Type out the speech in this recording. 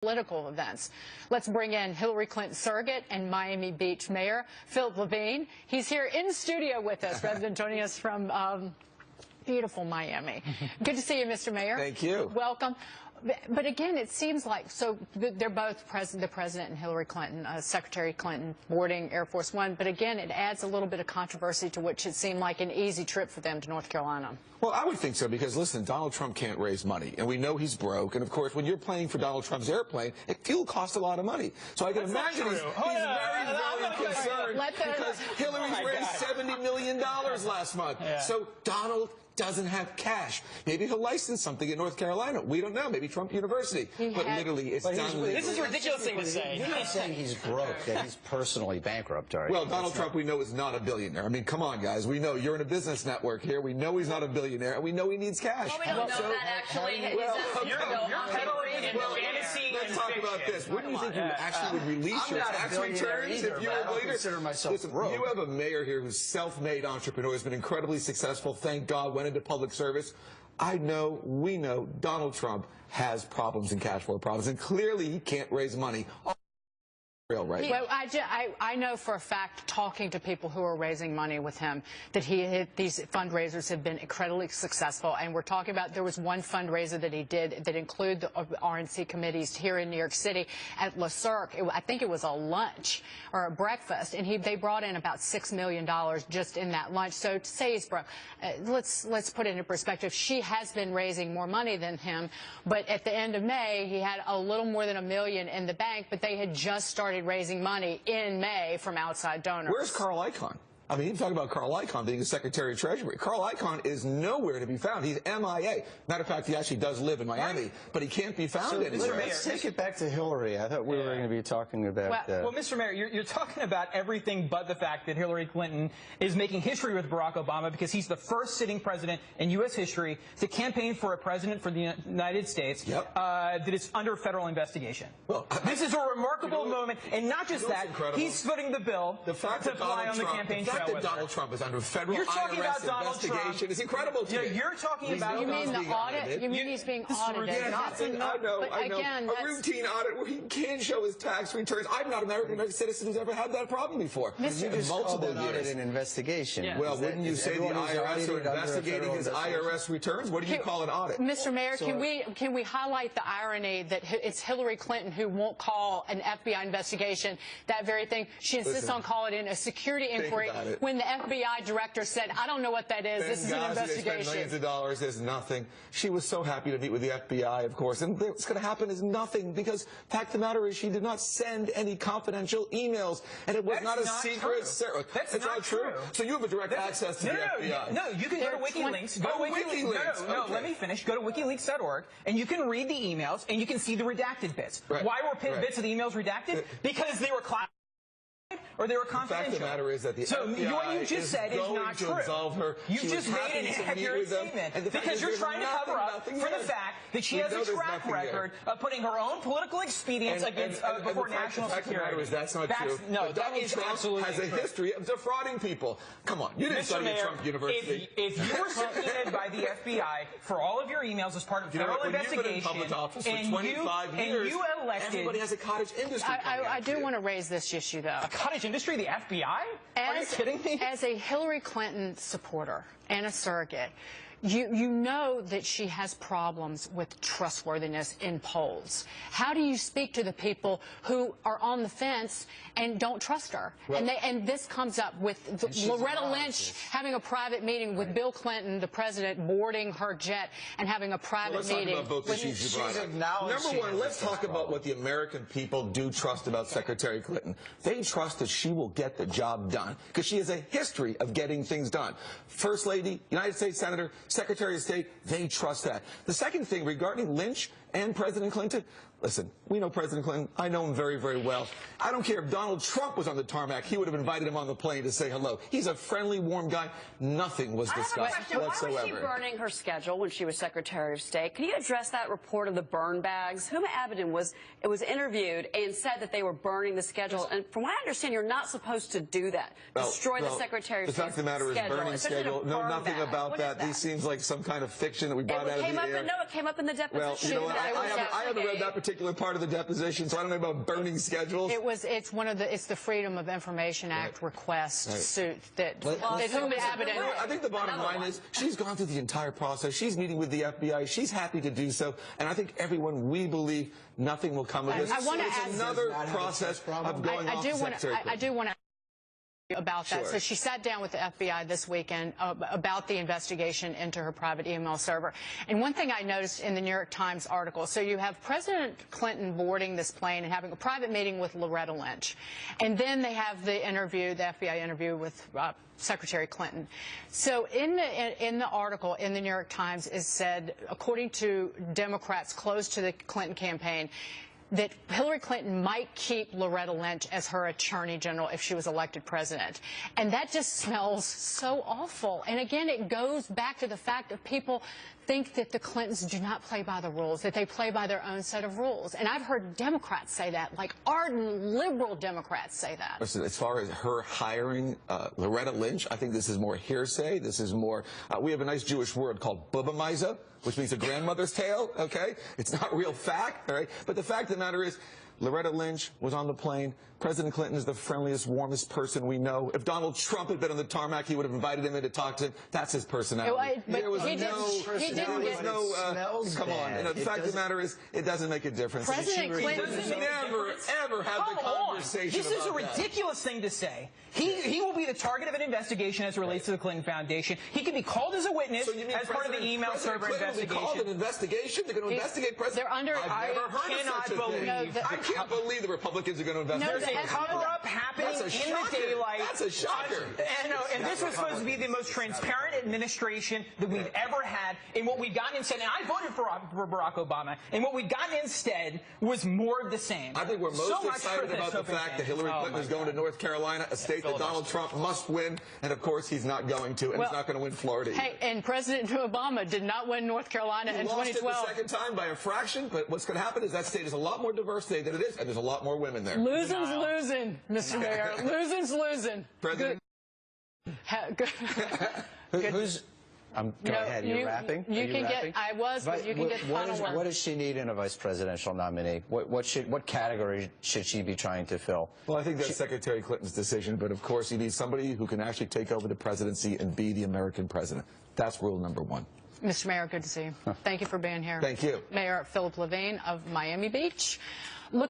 Political events. Let's bring in Hillary Clinton surrogate and Miami Beach Mayor Philip Levine. He's here in studio with us rather than joining us from beautiful Miami. Good to see you, Mr. Mayor. Thank you. Welcome. But again, it seems like, so they're both the President and Hillary Clinton, Secretary Clinton boarding Air Force One. But again, it adds a little bit of controversy to which it seemed like an easy trip for them to North Carolina. Well, I would think so because, listen, Donald Trump can't raise money, and we know he's broke. And, of course, when you're paying for Donald Trump's airplane, fuel costs a lot of money. So I can imagine he's very concerned because Hillary's raised $70 million last month. Yeah. So Donald doesn't have cash. Maybe he'll license something in North Carolina. We don't know. Maybe Trump University. But literally, it's done. This is a ridiculous thing to say. You're not saying he's broke, that he's personally bankrupt, are you? Well, Donald Trump, we know, is not a billionaire. I mean, come on, guys. We know you're in a business network here. We know he's not a billionaire, and we know he needs cash. Well, we don't know that, actually. You're peddling in fantasy. Let's talk about this. Wouldn't you think you actually would release your tax returns if you were leader? Listen, you have a mayor here who's self-made entrepreneur, has been incredibly successful, thank God, went into public service. I know, we know, Donald Trump has problems and cash flow problems, and clearly he can't raise money. Right. Well, I know for a fact, talking to people who are raising money with him, that these fundraisers have been incredibly successful. And we're talking about, there was one fundraiser that he did that included the RNC committees here in New York City at Le Cirque. I think it was a lunch or a breakfast, and they brought in about $6 million just in that lunch. So to say he's broke, let's put it in perspective. She has been raising more money than him, but at the end of May, he had a little more than $1 million in the bank, but they had just started raising money in May from outside donors. Where's Carl Icahn? I mean, you talk about Carl Icahn being a Secretary of Treasury. Carl Icahn is nowhere to be found. He's MIA. Matter of fact, he actually does live in Miami, but he can't be found anywhere. Let's take it back to Hillary. I thought we were going to be talking about... Well, Mr. Mayor, you're talking about everything but the fact that Hillary Clinton is making history with Barack Obama because he's the first sitting president in U.S. history to campaign for a president for the United States that is under federal investigation. Well, this is a remarkable moment, and not just that, he's footing the bill to fly on the campaign trail. The fact that Donald Trump is under federal IRS investigation is incredible to me. You're talking about... You mean the audit? You mean he's being audited? I know. A routine audit where he can show his tax returns. I'm not an American citizen who's ever had that problem before. You just called an audit an investigation. Yeah. Well, wouldn't you say the IRS are investigating his IRS returns? What do you call an audit? Mr. Mayor, can we highlight the irony that it's Hillary Clinton who won't call an FBI investigation, that very thing? She insists on calling it a security inquiry when the FBI director said, I don't know what that is. This is an investigation. They spent millions of dollars. There's nothing. She was so happy to meet with the FBI, of course. And what's going to happen is nothing because the fact of the matter is she did not send any confidential emails. And it was not a secret. That's not true. So you have a direct access to the FBI. No, you can go to WikiLeaks. Go to WikiLeaks. No, let me finish. Go to WikiLeaks.org, and you can read the emails, and you can see the redacted bits. Right. Why were bits of the emails redacted? Because they were classified. Or they were confidential. The fact of the matter is that the FBI what you just said is not true. Her. You just made an accurate statement because you're trying to cover up for the fact that she has a track record of putting her own political expedience against before national security. The fact of the matter is that's not true. No, that is absolutely has a history of defrauding people. Come on, you didn't study at Trump University. If you were subpoenaed by the FBI for all of your emails as part of federal investigation, you've been in public office for 25 years, and you elected, everybody has a cottage industry. I do want to raise this issue, though. Cottage industry, the FBI? Are you kidding me? As a Hillary Clinton supporter and a surrogate, you know that she has problems with trustworthiness in polls. How do you speak to the people who are on the fence and don't trust her? Well, and this comes up with Loretta Lynch having a private meeting with Bill Clinton, the president, boarding her jet and having a private meeting. Let's talk about both issues you brought up. Number one, let's talk about what the American people do trust about Secretary Clinton. They trust that she will get the job done because she has a history of getting things done. First Lady, United States Senator, Secretary of State, they trust that. The second thing regarding Lynch and President Clinton, listen, we know President Clinton. I know him very, very well. I don't care if Donald Trump was on the tarmac. He would have invited him on the plane to say hello. He's a friendly, warm guy. Nothing was discussed whatsoever. Why was she burning her schedule when she was Secretary of State? Can you address that report of the burn bags? Huma Abedin was interviewed and said that they were burning the schedule. And from what I understand, you're not supposed to do that. Destroy the Secretary of State's schedule. The fact of the matter is burning schedule. No, nothing about that. These seems like some kind of fiction that we brought out of the air. No, it came up in the deposition. Well, you know what? I haven't read that particular particular part of the deposition, so I don't know about burning schedules. It's the Freedom of Information Act request suit that I think the bottom line is she's gone through the entire process. She's meeting with the FBI. She's happy to do so, and I think everyone, we believe nothing will come of this. It's another process of going off the Secretary. I do want to about that. Sure. So she sat down with the FBI this weekend about the investigation into her private email server. And one thing I noticed in the New York Times article, so you have President Clinton boarding this plane and having a private meeting with Loretta Lynch. And then they have the interview, the FBI interview with Secretary Clinton. So in the article in the New York Times is said, according to Democrats close to the Clinton campaign, that Hillary Clinton might keep Loretta Lynch as her attorney general if she was elected president. And that just smells so awful. And again, it goes back to the fact that people think that the Clintons do not play by the rules, that they play by their own set of rules. And I've heard Democrats say that, like ardent liberal Democrats say that. Listen, as far as her hiring Loretta Lynch, I think this is more hearsay. This is more, we have a nice Jewish word called bubamaiza, which means a grandmother's tale, okay? It's not real fact, all right? But the fact of the matter is, Loretta Lynch was on the plane. President Clinton is the friendliest, warmest person we know. If Donald Trump had been on the tarmac, he would have invited him in to talk to him. That's his personality. Come on. And the fact of the matter is, it doesn't make a difference. President Clinton never, ever have the conversation This is a ridiculous thing to say. He will be the target of an investigation as it relates to the Clinton Foundation. He can be called as a witness as part of the email server investigation. Called an investigation? They're going to investigate President. They're under. I can't believe the Republicans are going to investigate. There's a cover-up happening in the daylight. That's a shocker. And this was supposed to be the most transparent administration that we've ever had. And what we've gotten instead, and I voted for Barack Obama, and what we've gotten instead was more of the same. I think we're most excited about the fact that Hillary Clinton is going to North Carolina, a state that Donald Trump must win, and of course he's not going to, and he's not going to win Florida either. Hey, and President Obama did not win North Carolina in 2012. He lost it the second time by a fraction, but what's going to happen is that state is a lot more diverse today than it is, and there's a lot more women there. Losing's losing, Mr. Mayor. Losing's losing. President. Who's? Go ahead. You're rapping. You can get. I was, but you can get the final word. What does she need in a vice presidential nominee? What category should she be trying to fill? Well, I think that's Secretary Clinton's decision, but of course you need somebody who can actually take over the presidency and be the American president. That's rule number one. Mr. Mayor, good to see you. Thank you for being here. Thank you. Mayor Philip Levine of Miami Beach.